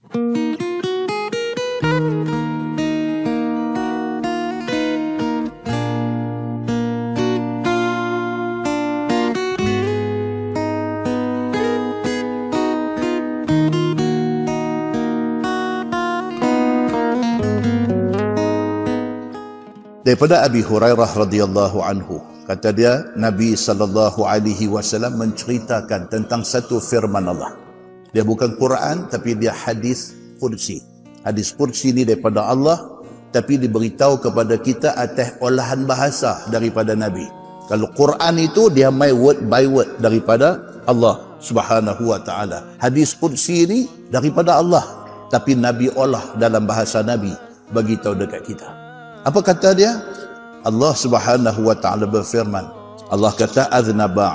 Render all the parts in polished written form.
Daripada Abi Hurairah radhiyallahu anhu, kata dia, Nabi sallallahu alaihi wasallam menceritakan tentang satu firman Allah. Dia bukan Quran, tapi dia hadis qudsi. Hadis qudsi ni daripada Allah, tapi diberitahu kepada kita atas olahan bahasa daripada Nabi. Kalau Quran itu dia main word by word daripada Allah Subhanahu wa taala. Hadis qudsi ni daripada Allah, tapi Nabi olah dalam bahasa Nabi bagi tahu dekat kita. Apa kata dia? Allah Subhanahu wa taala berfirman. Allah kata aznaba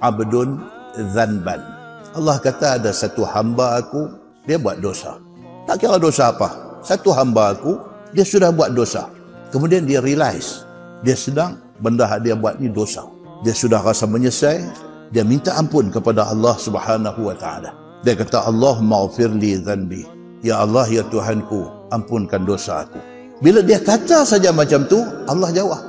abdun dzanban. Allah kata ada satu hamba aku, dia buat dosa. Tak kira dosa apa. Satu hamba aku, dia sudah buat dosa. Kemudian dia realize, dia sedang benda yang dia buat ni dosa. Dia sudah rasa menyesal, dia minta ampun kepada Allah Subhanahu wa taala. Dia kata, Allahumma ghfirli dzanbi. Ya Allah, ya Tuhanku, ampunkan dosa aku. Bila dia kata saja macam tu, Allah jawab.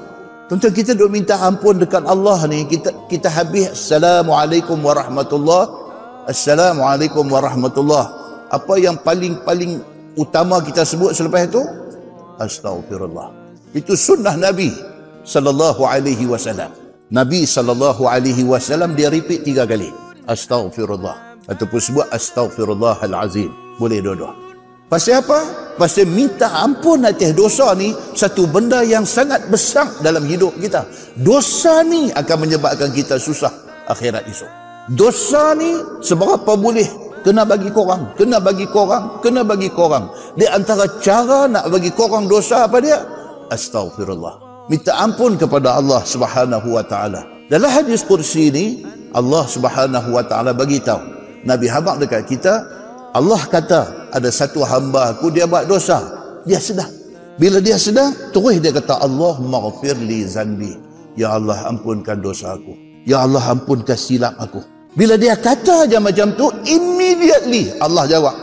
Tuan-tuan, kita duk minta ampun dekat Allah ni, kita habis Assalamualaikum warahmatullahi. Assalamualaikum warahmatullahi. Apa yang paling utama kita sebut selepas itu? Astaghfirullah. Itu sunnah Nabi sallallahu alaihi wasallam. Nabi sallallahu alaihi wasallam dia repeat 3 kali. Astaghfirullah. Ataupun sebut astaghfirullahal azim. Boleh dua-dua. Pasal apa? Pasal minta ampun atas dosa ni satu benda yang sangat besar dalam hidup kita. Dosa ni akan menyebabkan kita susah akhirat esok. Dosa ni seberapa boleh kena bagi korang, kena bagi korang, kena bagi korang. Di antara cara nak bagi korang dosa apa dia? Astaghfirullah. Minta ampun kepada Allah Subhanahu wa taala. Dalam hadis qudsi ni Allah Subhanahu wa taala bagi tahu, Nabi habaq dekat kita, Allah kata ada satu hamba aku, dia buat dosa, dia sedang. Bila dia sedang, terus dia kata, Allahumma ghfirli zanbi. Ya Allah, ampunkan dosa aku. Ya Allah, ampunkan silap aku. Bila dia kata aja macam tu, immediately Allah jawab.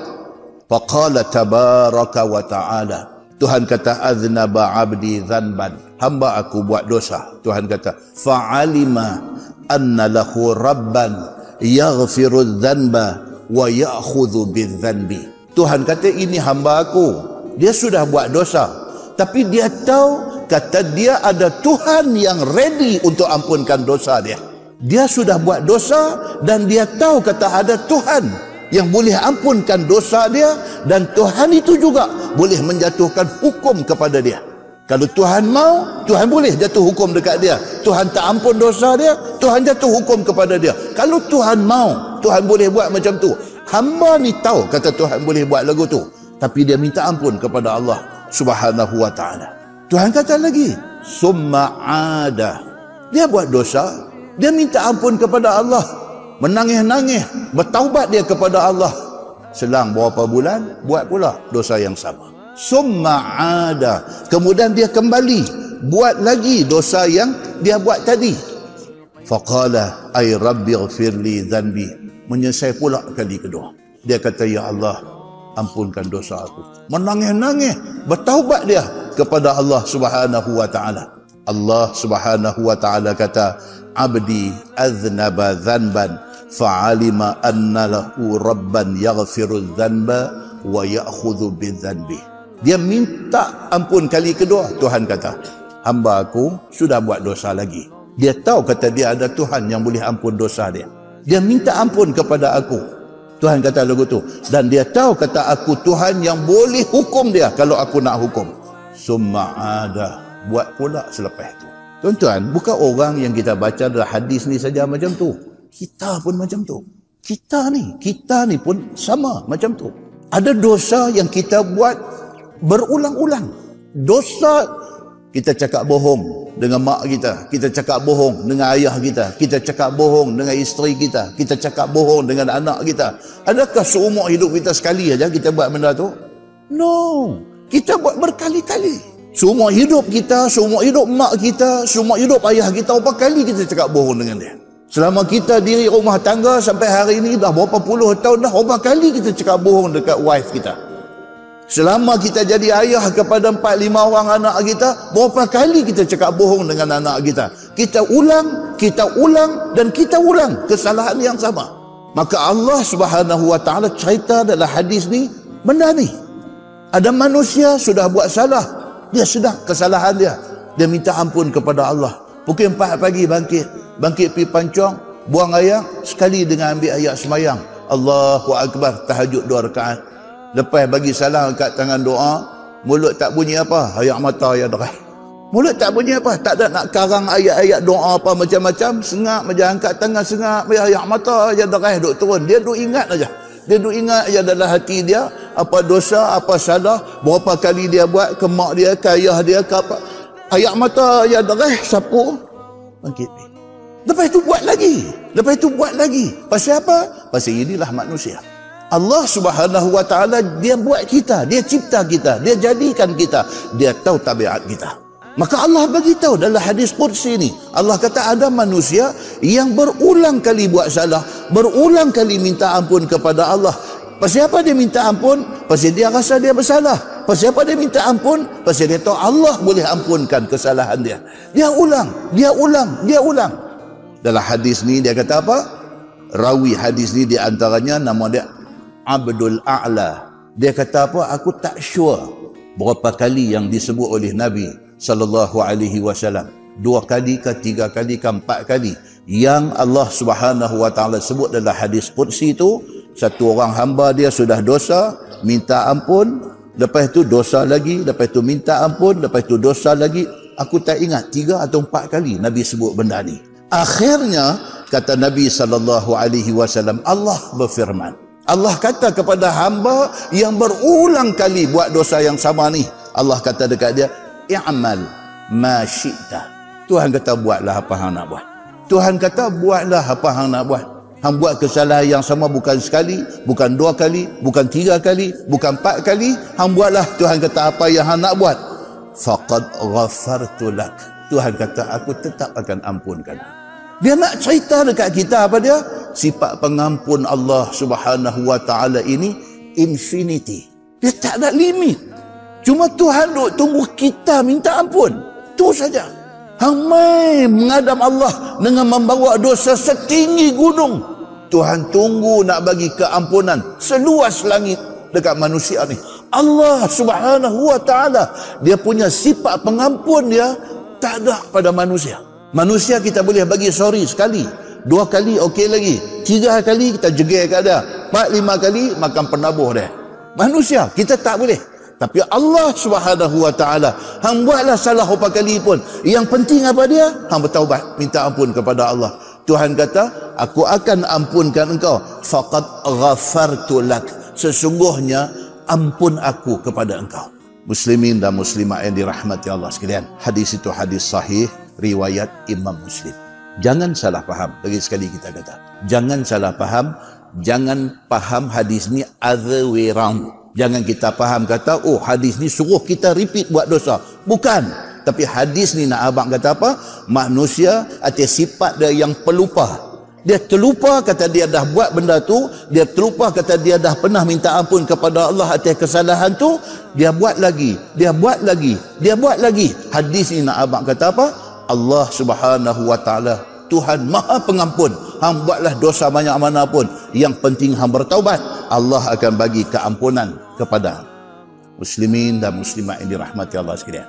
Faqala tabaraka wa ta'ala. Tuhan kata, aznaba abdi zanban. Hamba aku buat dosa. Tuhan kata, fa'alima anna lahu rabban yaghfiru dhanba wa ya'khudhu bidzanbi. Tuhan kata, ini hamba aku, dia sudah buat dosa, tapi dia tahu, kata dia ada Tuhan yang ready untuk ampunkan dosa dia. Dia sudah buat dosa dan dia tahu, kata ada Tuhan yang boleh ampunkan dosa dia, dan Tuhan itu juga boleh menjatuhkan hukum kepada dia. Kalau Tuhan mau, Tuhan boleh jatuh hukum dekat dia. Tuhan tak ampun dosa dia, Tuhan jatuh hukum kepada dia. Kalau Tuhan mau, Tuhan boleh buat macam tu. Hamba ni tahu, kata Tuhan boleh buat lagu tu, tapi dia minta ampun kepada Allah Subhanahu wa ta'ala. Tuhan kata lagi, summa ada. Dia buat dosa, dia minta ampun kepada Allah, menangis-nangis, bertaubat dia kepada Allah. Selang beberapa bulan, buat pula dosa yang sama. Summa ada. Kemudian dia kembali buat lagi dosa yang dia buat tadi. Faqala ay rabbi ighfirli dhanbi. Menyesal pula kali kedua. Dia kata, ya Allah, ampunkan dosa aku. Menangis-nangis, bertaubat dia kepada Allah Subhanahu wa ta'ala. Allah Subhanahu wa ta'ala kata, abdi aznaba dhanban fa'alima anna lahu rabban yaghfiru dhanba wa ya'khudhu bidhanbi. Dia minta ampun kali kedua. Tuhan kata, hamba aku sudah buat dosa lagi. Dia tahu, kata dia ada Tuhan yang boleh ampun dosa dia. Dia minta ampun kepada aku. Tuhan kata lagu tu. Dan dia tahu, kata aku Tuhan yang boleh hukum dia kalau aku nak hukum. Summa ada. Buat pula selepas tu. Tuan-tuan, bukan orang yang kita baca dalam hadis ni saja macam tu. Kita pun macam tu. Kita ni pun sama macam tu. Ada dosa yang kita buat berulang-ulang. Dosa, kita cakap bohong dengan mak kita, kita cakap bohong dengan ayah kita, kita cakap bohong dengan isteri kita, kita cakap bohong dengan anak kita. Adakah seumur hidup kita sekali aja kita buat benda tu? No. Kita buat berkali-kali. Seumur hidup kita, seumur hidup mak kita, seumur hidup ayah kita, berapa kali kita cakap bohong dengan dia? Selama kita diri rumah tangga sampai hari ini dah berapa puluh tahun dah, berapa kali kita cakap bohong dekat wife kita. Selama kita jadi ayah kepada 4-5 orang anak kita, berapa kali kita cakap bohong dengan anak kita. Kita ulang dan kita ulang kesalahan yang sama. Maka Allah Subhanahu wa taala cerita dalam hadis ni benda ni. Ada manusia sudah buat salah, dia sedar kesalahan dia, dia minta ampun kepada Allah. Pukul 4 pagi bangkit pergi pancong, buang air, sekali dengan ambil ayat semayang, Allahu Akbar, tahajud 2 rakaat. Lepas bagi salam kat tangan doa, mulut tak bunyi apa, ayat mata ayat derai. Mulut tak bunyi apa, tak ada nak karang ayat-ayat doa apa macam-macam, sengak aja, angkat tangan sengak, ayat mata ayat derai duk turun. Dia duk ingat aja. Dia duk ingat aja dalam hati dia apa dosa, apa salah, berapa kali dia buat ke mak dia, ke ayah dia, ke apa. Ayat mata ayat derai, sapu, bangkit. Lepas itu buat lagi. Pasal apa? Pasal inilah manusia. Allah Subhanahu wa taala dia buat kita, dia cipta kita, dia jadikan kita, dia tahu tabiat kita. Maka Allah bagi tahu dalam hadis qudsi ni, Allah kata ada manusia yang berulang kali buat salah, berulang kali minta ampun kepada Allah. Pasal apa dia minta ampun? Pasal dia rasa dia bersalah. Pasal apa dia minta ampun? Pasal dia tahu Allah boleh ampunkan kesalahan dia. Dia ulang. Dalam hadis ni dia kata apa? Rawi hadis ni di antaranya nama dia Abdul A'la. Dia kata apa? Aku tak sure berapa kali yang disebut oleh Nabi sallallahu alaihi wasallam. 2 kali ke 3 kali ke 4 kali yang Allah Subhanahu wa taala sebut dalam hadis qudsi itu, satu orang hamba dia sudah dosa, minta ampun, lepas tu dosa lagi, lepas tu minta ampun, lepas tu dosa lagi. Aku tak ingat 3 atau 4 kali Nabi sebut benda ni. Akhirnya kata Nabi sallallahu alaihi wasallam, Allah berfirman, Allah kata kepada hamba yang berulang kali buat dosa yang sama ni, Allah kata dekat dia, i'mal ma syi'ta. Tuhan kata buatlah apa hang nak buat. Tuhan kata buatlah apa hang nak buat. Hang buat kesalahan yang sama bukan sekali, bukan 2 kali, bukan 3 kali, bukan 4 kali, hang buatlah. Tuhan kata apa yang hang nak buat, faqad ghafartu lak. Tuhan kata aku tetap akan ampunkan. Dia nak cerita dekat kita apa dia? Sifat pengampun Allah Subhanahu wa taala ini infinity. Dia tak ada limit. Cuma Tuhan duk tunggu kita minta ampun. Itu saja. Hang mai menghadap Allah dengan membawa dosa setinggi gunung. Tuhan tunggu nak bagi keampunan seluas langit dekat manusia ni. Allah Subhanahu wa taala, dia punya sifat pengampun dia tak ada pada manusia. Manusia kita boleh bagi sorry sekali, 2 kali okey lagi, 3 kali kita jegel kat dia, 4-5 kali makan penabuh dia. Manusia kita tak boleh. Tapi Allah Subhanahu wa taala, hang buatlah salah berapa kali pun, yang penting apa dia? Hang bertaubat, minta ampun kepada Allah. Tuhan kata, aku akan ampunkan engkau. Faqad ghafartu lak. Sesungguhnya ampun aku kepada engkau. Muslimin dan muslimat yang dirahmati Allah sekalian, hadis itu hadis sahih riwayat Imam Muslim. Jangan salah faham. Lagi sekali kita kata, jangan salah faham. Jangan faham hadis ni other way round. Jangan kita faham kata, oh hadis ni suruh kita repeat buat dosa. Bukan. Tapi hadis ni nak abang kata apa? Manusia ada sifat dia yang pelupa. Dia terlupa kata dia dah buat benda tu. Dia terlupa kata dia dah pernah minta ampun kepada Allah atas kesalahan tu. Dia buat lagi. Dia buat lagi. Dia buat lagi. Hadis ni nak abang kata apa? Allah Subhanahu wa taala, Tuhan Maha Pengampun. Hang buatlah dosa banyak mana pun, yang penting hang bertaubat, Allah akan bagi keampunan kepada muslimin dan muslimat yang dirahmati Allah sekalian.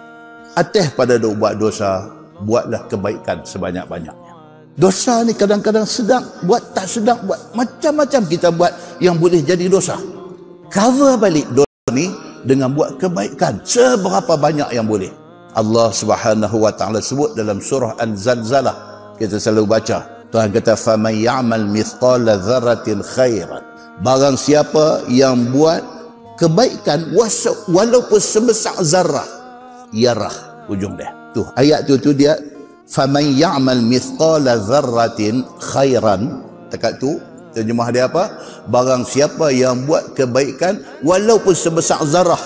Atas pada duk buat dosa, buatlah kebaikan sebanyak-banyaknya. Dosa ni kadang-kadang sedang, buat tak sedang, buat macam-macam kita buat yang boleh jadi dosa. Cover balik dosa ni dengan buat kebaikan seberapa banyak yang boleh. Allah Subhanahu wa taala sebut dalam surah Al-Zalzalah, kita selalu baca. Tuhan kata, faman ya'mal mithqala dzarratin khairan. Barang siapa yang buat kebaikan walaupun sebesar zarah, yarah ujung dia. Tu ayat tu dia, faman ya'mal mithqala dzarratin khairan. Dekat tu terjemah dia apa? Barang siapa yang buat kebaikan walaupun sebesar zarah,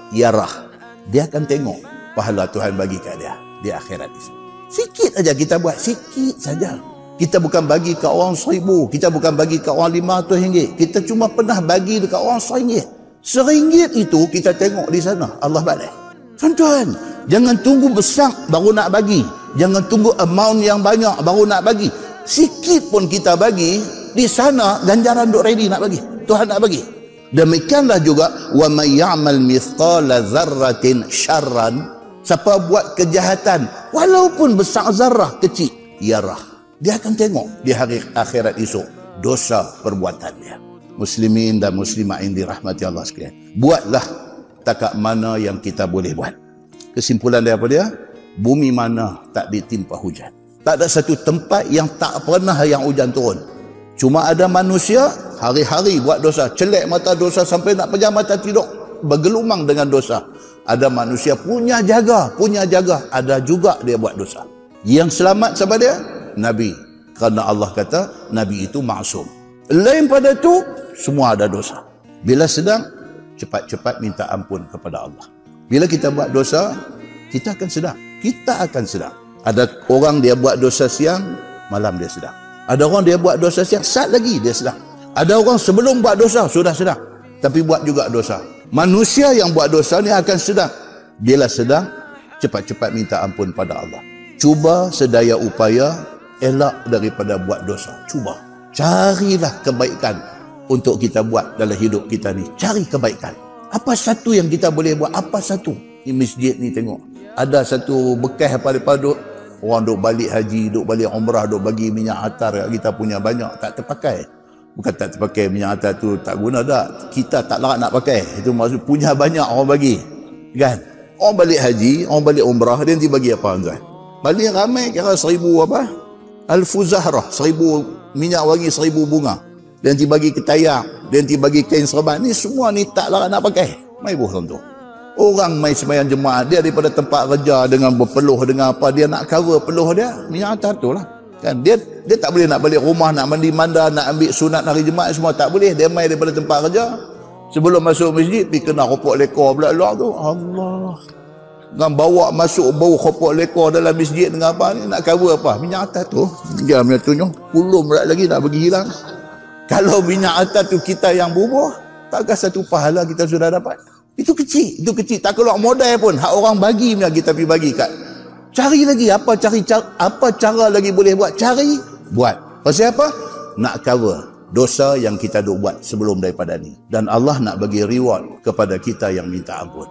yarah, dia akan tengok pahala Tuhan bagi kat dia di akhirat ini. Sikit aja kita buat, sikit saja. Kita bukan bagi ke orang 1,000, kita bukan bagi ke orang RM500, kita cuma pernah bagi dekat orang RM1. RM1 itu kita tengok di sana Allah balik. Tuan-tuan, jangan tunggu besar baru nak bagi. Jangan tunggu amount yang banyak baru nak bagi. Sikit pun kita bagi, di sana ganjaran duk ready nak bagi. Tuhan nak bagi. Demikianlah juga wa may ya'mal mithqala dzarratin syarran, siapa buat kejahatan walaupun besar zarah kecil, yarah, dia akan tengok di hari akhirat esok dosa perbuatan dia. Muslimin dan muslimat yang dirahmati Allah sekalian, buatlah takat mana yang kita boleh buat. Kesimpulan dia apa dia? Bumi mana tak ditimpa hujan. Tak ada satu tempat yang tak pernah yang hujan turun. Cuma ada manusia hari-hari buat dosa, celek mata dosa sampai nak pejam mata tidur, bergelumang dengan dosa. Ada manusia punya jaga, ada juga dia buat dosa. Yang selamat siapa dia? Nabi. Kerana Allah kata Nabi itu maksum. Lain pada tu semua ada dosa. Bila sedang, cepat-cepat minta ampun kepada Allah. Bila kita buat dosa, kita akan sedang. Ada orang dia buat dosa siang, malam dia sedang. Ada orang dia buat dosa siang, saat lagi dia sedang. Ada orang sebelum buat dosa sudah sedang, tapi buat juga dosa. Manusia yang buat dosa ni akan sedang. Bila sedang, cepat-cepat minta ampun pada Allah. Cuba sedaya upaya elak daripada buat dosa. Cuba. Carilah kebaikan untuk kita buat dalam hidup kita ni. Cari kebaikan. Apa satu yang kita boleh buat? Apa satu? Di masjid ni tengok. Ada satu bekas daripada orang duk balik haji, duk balik umrah, duk bagi minyak atar kita punya banyak, tak terpakai. Bukan tak terpakai, minyak atar tu tak guna dah. Kita tak larat nak pakai. Itu maksud punya banyak orang bagi. Kan? Orang balik haji, orang balik umrah, dia nanti bagi apa tuan? Balik ramai kira 1,000 apa? Al-Fuzahrah, 1,000 minyak wangi, 1,000 bunga. Dia nanti bagi ketayak, dia nanti bagi kain serban. Ni semua ni tak larat nak pakai. Mai buh tuan tu. Orang mai sembahyang jemaah, dia daripada tempat kerja dengan berpeluh dengan apa, dia nak cover peluh dia, minyak atar tu lah. Kan dia tak boleh nak balik rumah, nak mandi manda, nak ambil sunat hari Jumaat semua tak boleh. Dia mai daripada tempat kerja, sebelum masuk masjid pergi kena kopok lekor pula luar tu. Allah. Dengan bawa masuk bau kopok lekor dalam masjid dengan apa ni, nak cover apa? Minyak atar tu. Dia punya tunjuk, pulum pula lagi nak bagi hilang. Kalau minyak atar tu kita yang bubuh, takkan satu pahala kita sudah dapat. Itu kecil. Tak keluar modal pun. Hak orang bagi punya kita pergi bagi kat. Cari lagi apa cara lagi boleh buat? Cari, buat. Pasal apa? Nak cover dosa yang kita duk buat sebelum daripada ni. Dan Allah nak bagi reward kepada kita yang minta ampun.